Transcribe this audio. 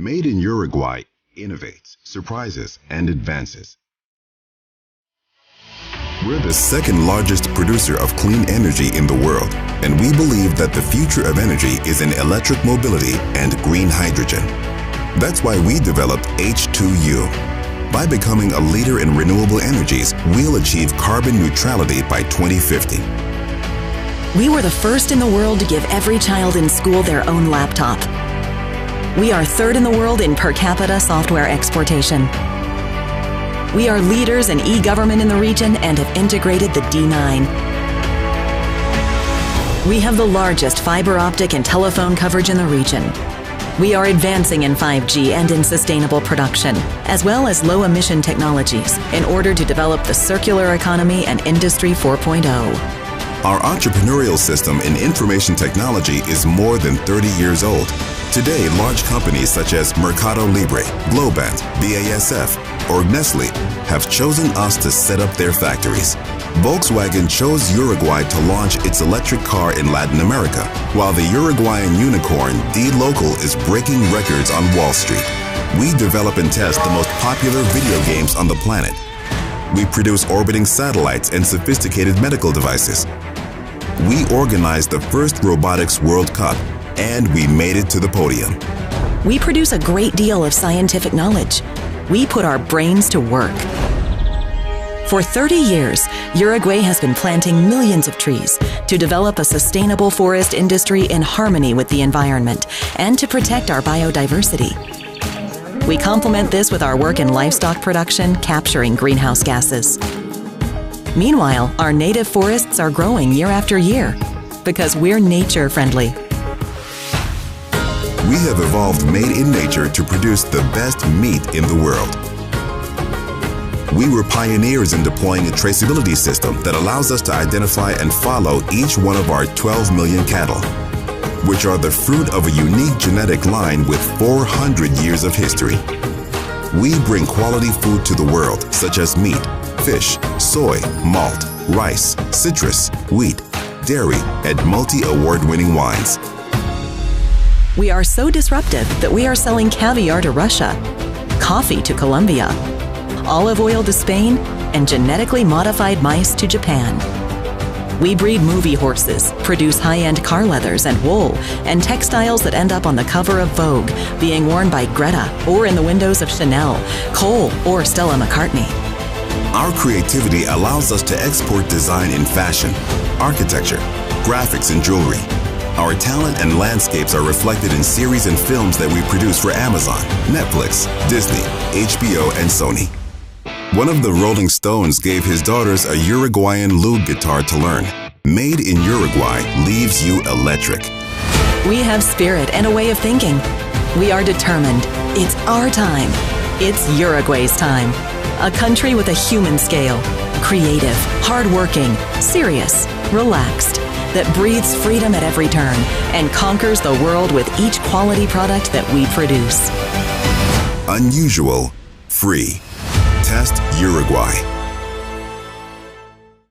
Made in Uruguay innovates, surprises, and advances. We're the second largest producer of clean energy in the world, and we believe that the future of energy is in electric mobility and green hydrogen. That's why we developed H2U. By becoming a leader in renewable energies, we'll achieve carbon neutrality by 2050. We were the first in the world to give every child in school their own laptop. We are third in the world in per capita software exportation. We are leaders in e-government in the region and have integrated the D9. We have the largest fiber optic and telephone coverage in the region. We are advancing in 5G and in sustainable production, as well as low-emission technologies in order to develop the circular economy and Industry 4.0. Our entrepreneurial system in information technology is more than 30 years old. Today, large companies such as Mercado Libre, Globant, BASF, or Nestle have chosen us to set up their factories. Volkswagen chose Uruguay to launch its electric car in Latin America, while the Uruguayan unicorn D-Local is breaking records on Wall Street. We develop and test the most popular video games on the planet. We produce orbiting satellites and sophisticated medical devices. We organized the first Robotics World Cup, and we made it to the podium. We produce a great deal of scientific knowledge. We put our brains to work. For 30 years, Uruguay has been planting millions of trees to develop a sustainable forest industry in harmony with the environment and to protect our biodiversity. We complement this with our work in livestock production, capturing greenhouse gases. Meanwhile, our native forests are growing year after year because we're nature-friendly. We have evolved made in nature to produce the best meat in the world. We were pioneers in deploying a traceability system that allows us to identify and follow each one of our 12 million cattle, which are the fruit of a unique genetic line with 400 years of history. We bring quality food to the world, such as meat, fish, soy, malt, rice, citrus, wheat, dairy, and multi-award-winning wines. We are so disruptive that we are selling caviar to Russia, coffee to Colombia, olive oil to Spain, and genetically modified mice to Japan. We breed movie horses, produce high-end car leathers and wool, and textiles that end up on the cover of Vogue, being worn by Greta or in the windows of Chanel, Cole, or Stella McCartney. Our creativity allows us to export design in fashion, architecture, graphics, and jewelry. Our talent and landscapes are reflected in series and films that we produce for Amazon, Netflix, Disney, HBO, and Sony. One of the Rolling Stones gave his daughters a Uruguayan lute guitar to learn. Made in Uruguay leaves you electric. We have spirit and a way of thinking. We are determined. It's our time. It's Uruguay's time. A country with a human scale. Creative, hardworking, serious, relaxed, that breathes freedom at every turn and conquers the world with each quality product that we produce. Unusual, free. Test Uruguay.